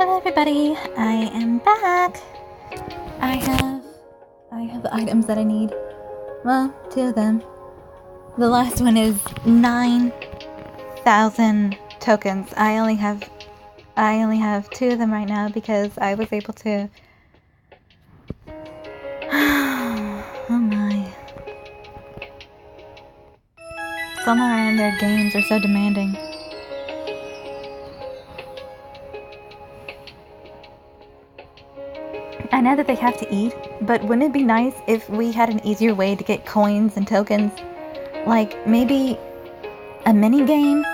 Hello everybody, I am back. I have the items that I need. Well, 2 of them. The last one is 9,000 tokens. I only have 2 of them right now because I was able to. Oh my. Somewhere in their games are so demanding. I know that they have to eat, but wouldn't it be nice if we had an easier way to get coins and tokens? Like, maybe a mini game?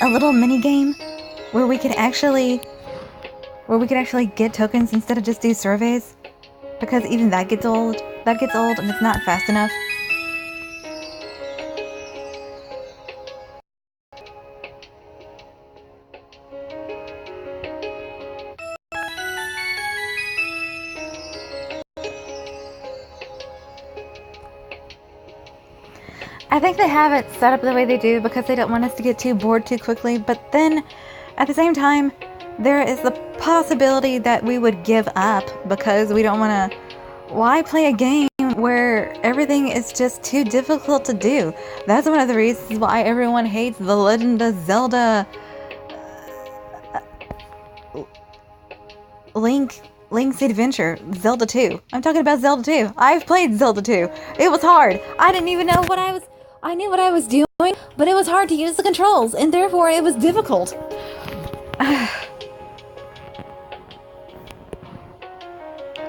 A little mini game? Where we could actually get tokens instead of just do surveys? Because even that gets old. That gets old and it's not fast enough. I think they have it set up the way they do because they don't want us to get too bored too quickly, but then at the same time there is the possibility that we would give up because we don't want to. Why play a game where everything is just too difficult to do? That's one of the reasons why everyone hates The Legend of Zelda Link's Adventure, Zelda 2. I'm talking about Zelda 2. I've played Zelda 2. It was hard. I didn't even know I knew what I was doing, but it was hard to use the controls, and therefore it was difficult.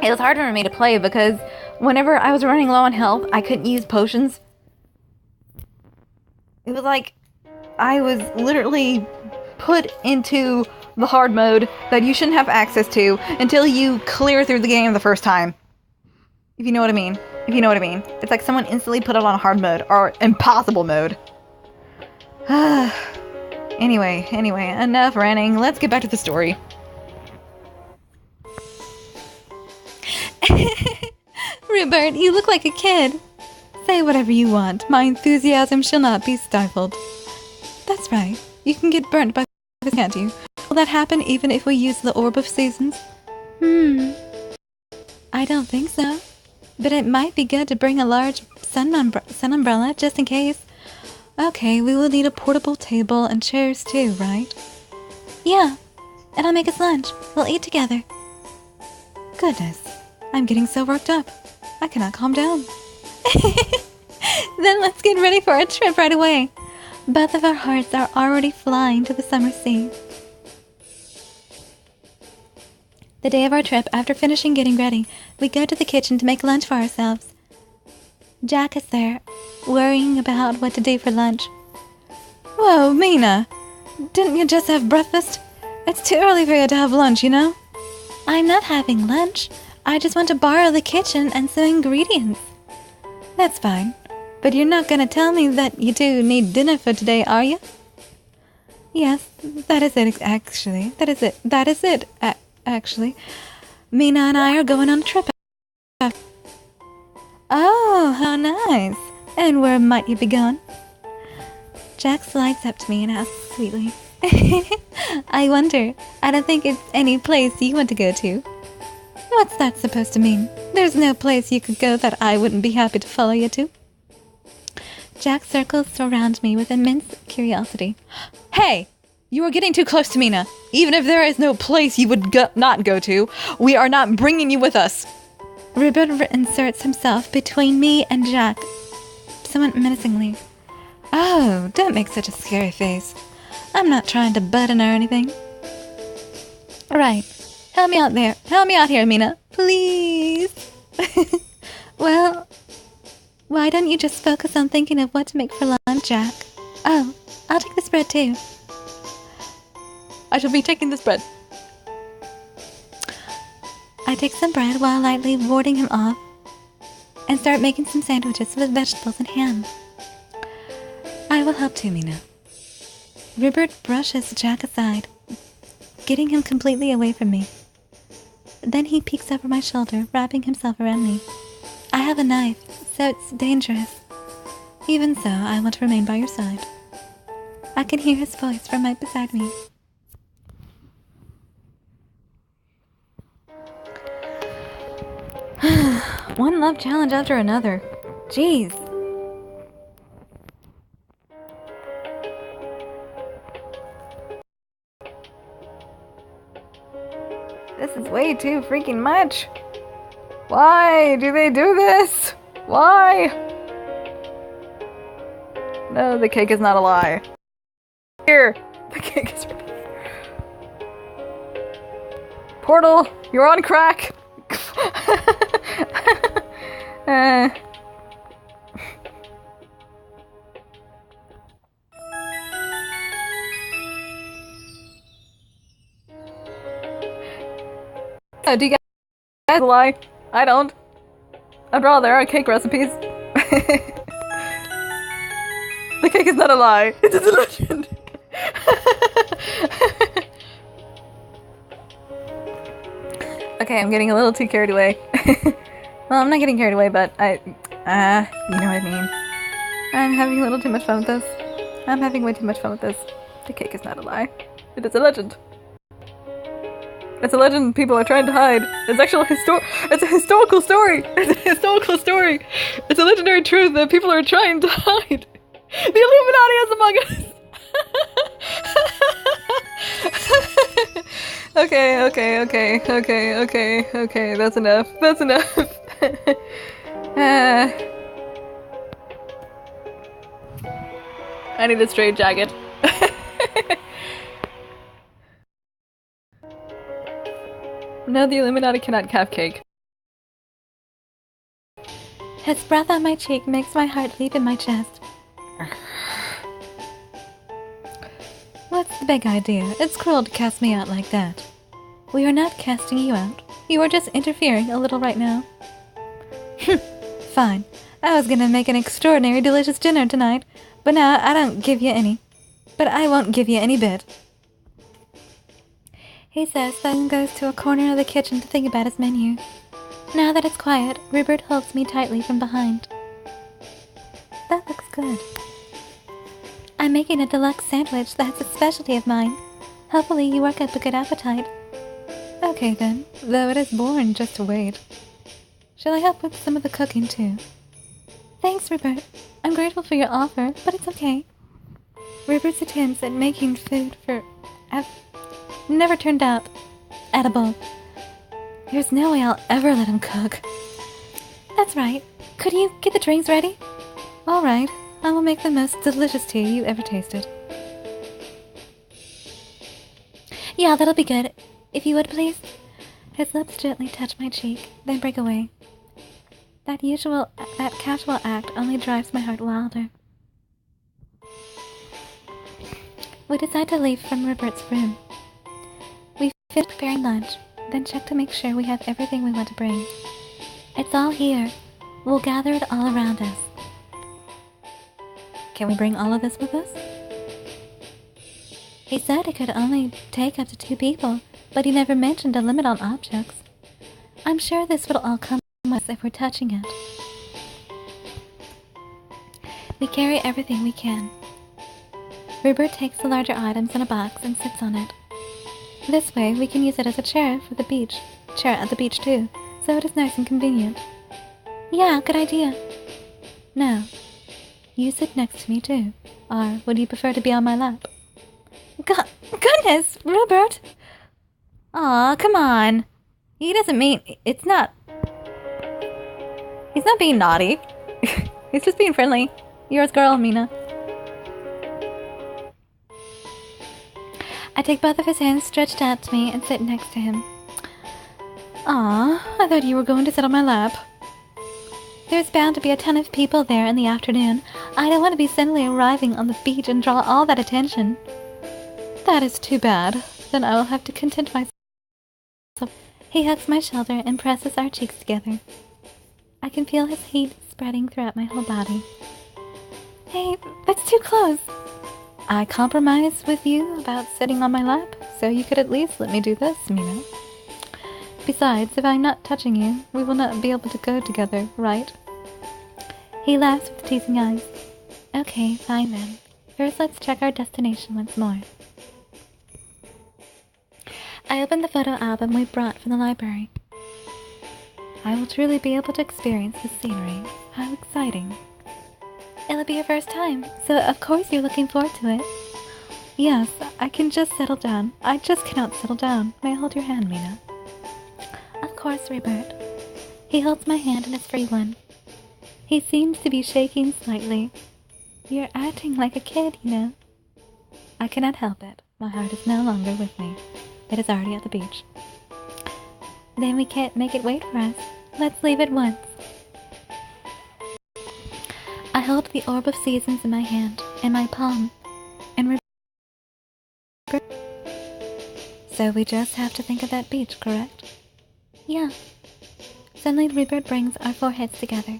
It was harder for me to play because whenever I was running low on health, I couldn't use potions. It was like I was literally put into the hard mode that you shouldn't have access to until you clear through the game the first time. If you know what I mean. It's like someone instantly put it on hard mode or impossible mode. Anyway, enough ranting. Let's get back to the story. Rupert, you look like a kid. Say whatever you want. My enthusiasm shall not be stifled. That's right. You can get burnt by this, can't you? Will that happen even if we use the Orb of Seasons? I don't think so. But it might be good to bring a large sun umbrella just in case. Okay, we will need a portable table and chairs too, right? Yeah, and I'll make us lunch. We'll eat together. Goodness, I'm getting so worked up. I cannot calm down. Then let's get ready for a trip right away. Both of our hearts are already flying to the summer sea. The day of our trip, after finishing getting ready, we go to the kitchen to make lunch for ourselves. Jack is there, worrying about what to do for lunch. Whoa, Mina! Didn't you just have breakfast? It's too early for you to have lunch, you know? I'm not having lunch. I just want to borrow the kitchen and some ingredients. That's fine. But you're not gonna tell me that you two need dinner for today, are you? Yes, that is it, actually. Actually, Mina and I are going on a trip. Oh, how nice. And where might you be going? Jack slides up to me and asks sweetly. I wonder. I don't think it's any place you want to go to. What's that supposed to mean? There's no place you could go that I wouldn't be happy to follow you to. Jack circles around me with immense curiosity. Hey! You are getting too close to Mina. Even if there is no place you would not go to, we are not bringing you with us. Rupert inserts himself between me and Jack, somewhat menacingly. Oh, don't make such a scary face. I'm not trying to butt in or anything. Right. Help me out there. Help me out here, Mina. Please. Well, why don't you just focus on thinking of what to make for lunch, Jack? Oh, I'll take this bread too. I shall be taking this bread. I take some bread while lightly warding him off and start making some sandwiches with vegetables and ham. I will help too, Mina. Rupert brushes Jack aside, getting him completely away from me. Then he peeks over my shoulder, wrapping himself around me. I have a knife, so it's dangerous. Even so, I want to remain by your side. I can hear his voice from right beside me. One love challenge after another. Jeez. This is way too freaking much. Why do they do this? Why? No, the cake is not a lie. Here, the cake is ready. Portal, you're on crack. Do you guys lie? I don't. After all, there are cake recipes. The cake is not a lie. It's a legend. Okay, I'm getting a little too carried away. Well, I'm not getting carried away, but you know what I mean. I'm having a little too much fun with this. I'm having way too much fun with this. The cake is not a lie. It is a legend. It's a legend people are trying to hide. It's actually it's a historical story. It's a historical story. It's a legendary truth that people are trying to hide. The Illuminati is among us. Okay. That's enough. That's enough. I need a straight jacket. No, the Illuminati cannot have cake. His breath on my cheek makes my heart leap in my chest. What's the big idea? It's cruel to cast me out like that. We are not casting you out. You are just interfering a little right now. Fine. I was gonna make an extraordinary delicious dinner tonight, but now I won't give you any bit. He says, then goes to a corner of the kitchen to think about his menu. Now that it's quiet, Rupert holds me tightly from behind. That looks good. I'm making a deluxe sandwich that's a specialty of mine. Hopefully you work up a good appetite. Okay then, though it is boring just to wait. Shall I help with some of the cooking too? Thanks, Rupert. I'm grateful for your offer, but it's okay. Rupert's attempts at making food have never turned out edible. There's no way I'll ever let him cook. That's right. Could you get the drinks ready? All right. I will make the most delicious tea you ever tasted. Yeah, that'll be good. If you would, please. His lips gently touch my cheek, then break away. That casual act only drives my heart wilder. We decide to leave from Rupert's room. We finish preparing lunch, then check to make sure we have everything we want to bring. It's all here. We'll gather it all around us. Can we bring all of this with us? He said it could only take up to 2 people, but he never mentioned a limit on objects. I'm sure this will all come with us if we're touching it. We carry everything we can. Rupert takes the larger items in a box and sits on it. This way, we can use it as a chair at the beach too, so it is nice and convenient. Yeah, good idea. Now, you sit next to me too, or would you prefer to be on my lap? Goodness, Rupert! Aw, come on. He doesn't mean... He's not being naughty. He's just being friendly. Yours girl, Mina. I take both of his hands stretched out to me and sit next to him. Aw, I thought you were going to sit on my lap. There's bound to be a ton of people there in the afternoon. I don't want to be suddenly arriving on the beach and draw all that attention. That is too bad. Then I will have to content myself. He hugs my shoulder and presses our cheeks together. I can feel his heat spreading throughout my whole body. Hey, that's too close. I compromise with you about sitting on my lap, so you could at least let me do this, Mina. Besides, if I'm not touching you, we will not be able to go together, right? He laughs with teasing eyes. Okay, fine then. First, let's check our destination once more. I opened the photo album we brought from the library. I will truly be able to experience the scenery. How exciting. It'll be your first time, so of course you're looking forward to it. Yes, I can just settle down. I just cannot settle down. May I hold your hand, Mina? Of course, Rupert. He holds my hand in his free one. He seems to be shaking slightly. You're acting like a kid, you know. I cannot help it. My heart is no longer with me. It is already at the beach. Then we can't make it wait for us. Let's leave at once. I hold the orb of seasons in my hand, in my palm, and so we just have to think of that beach, correct? Yeah. Suddenly Rupert brings our foreheads together.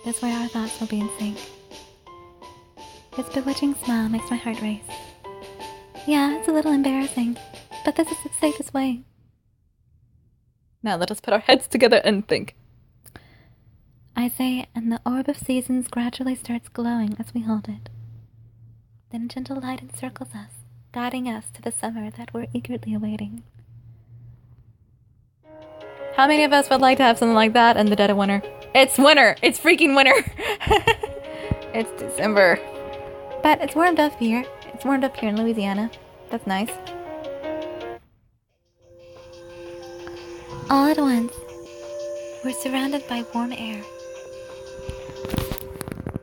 That's where our thoughts will be in sync. His bewitching smile makes my heart race. Yeah, it's a little embarrassing, but this is the safest way. Now let us put our heads together and think. I say, and the orb of seasons gradually starts glowing as we hold it. Then a gentle light encircles us, guiding us to the summer that we're eagerly awaiting. How many of us would like to have something like that in the dead of winter? It's winter! It's freaking winter! It's December. But it's warmed up here. It's warmed up here in Louisiana. That's nice. All at once, we're surrounded by warm air.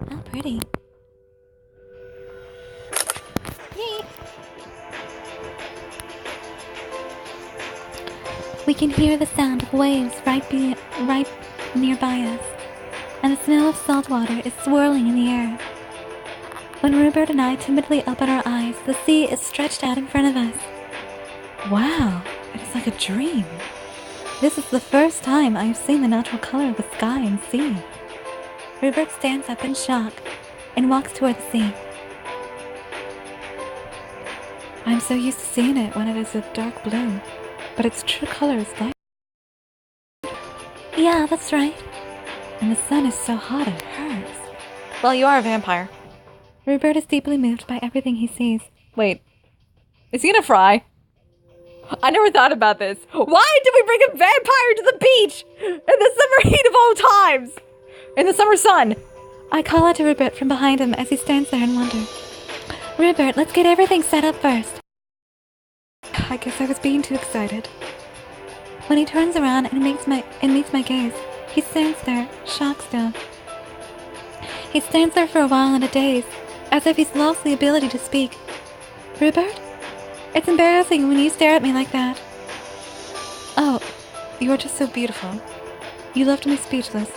How pretty. Yay! We can hear the sound of waves right nearby us, and the smell of salt water is swirling in the air. When Rupert and I timidly open our eyes, the sea is stretched out in front of us. Wow, it is like a dream. This is the first time I have seen the natural color of the sky and sea. Rupert stands up in shock and walks toward the sea. I'm so used to seeing it when it is a dark blue, but its true color is light. Yeah, that's right. And the sun is so hot it hurts. Well, you are a vampire. Rupert is deeply moved by everything he sees. Wait, is he gonna fry? I never thought about this. Why did we bring a vampire to the beach in the summer heat of all times? In the summer sun? I call out to Rupert from behind him as he stands there in wonder. Rupert, let's get everything set up first. I guess I was being too excited. When he turns around and meets my gaze, he stands there, shocked still. He stands there for a while in a daze, as if he's lost the ability to speak. Rupert? It's embarrassing when you stare at me like that. Oh, you are just so beautiful. You left me speechless.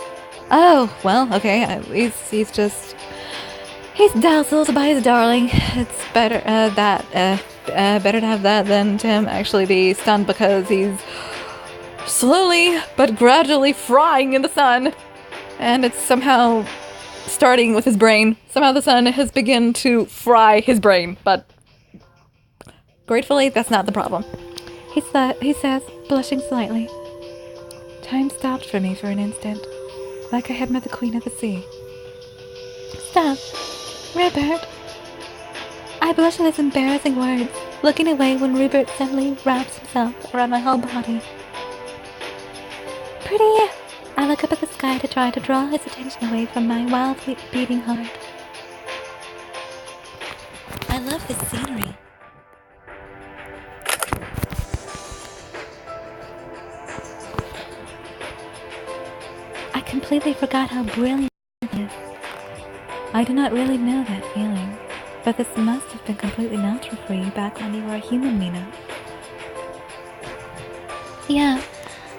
Oh, well, okay, he's dazzled by his darling. It's better, better to have that than to him actually be stunned because he's slowly but gradually frying in the sun. And it's somehow starting with his brain. Somehow the sun has begun to fry his brain, but gratefully, that's not the problem. He says, blushing slightly. Time stopped for me for an instant, like I had met the Queen of the Sea. Stop. Rupert. I blush at his embarrassing words, looking away when Rupert suddenly wraps himself around my whole body. Pretty. I look up at the sky to try to draw his attention away from my wildly beating heart. I love this scenery. I completely forgot how brilliant it is. I do not really know that feeling, but this must have been completely natural for you back when you were a human, Mina. Yeah,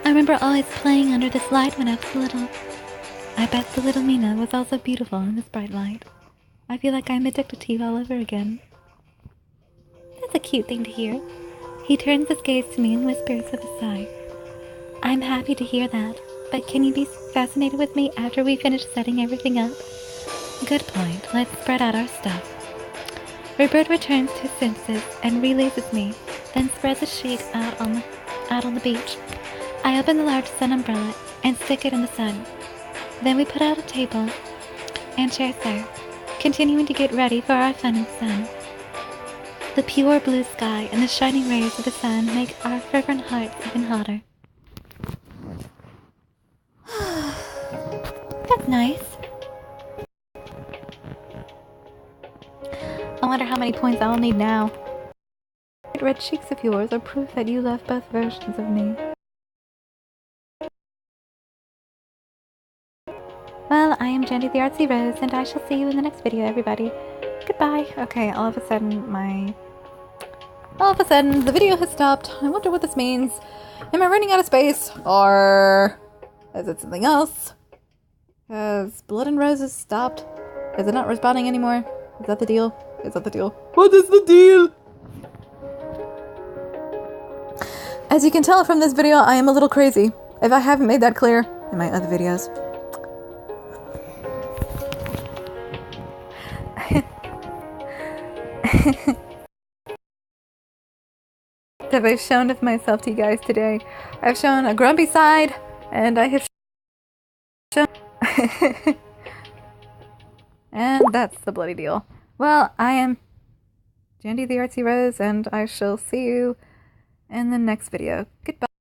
I remember always playing under this light when I was little. I bet the little Mina was also beautiful in this bright light. I feel like I'm addicted to you all over again. That's a cute thing to hear. He turns his gaze to me and whispers with a sigh. I'm happy to hear that, but can you be fascinated with me after we finish setting everything up? Good point. Let's spread out our stuff. Rupert returns to his senses and releases me, then spreads a sheet out on the beach. I open the large sun umbrella and stick it in the sun. Then we put out a table and chairs there, continuing to get ready for our fun in the sun. The pure blue sky and the shining rays of the sun make our fervent hearts even hotter. That's nice. I wonder how many points I'll need now. Red cheeks of yours are proof that you love both versions of me. Well, I am Jandy the Artsy-Rose, and I shall see you in the next video, everybody. Goodbye. Okay, all of a sudden, the video has stopped. I wonder what this means. Am I running out of space? Or is it something else? Has Blood and Roses stopped? Is it not responding anymore? Is that the deal? Is that the deal? What is the deal? As you can tell from this video, I am a little crazy. If I haven't made that clear in my other videos. Have I shown of myself to you guys today? I've shown a grumpy side, and I have shown... And that's the bloody deal. Well, I am Jandy the Artsy-Rose, and I shall see you in the next video. Goodbye.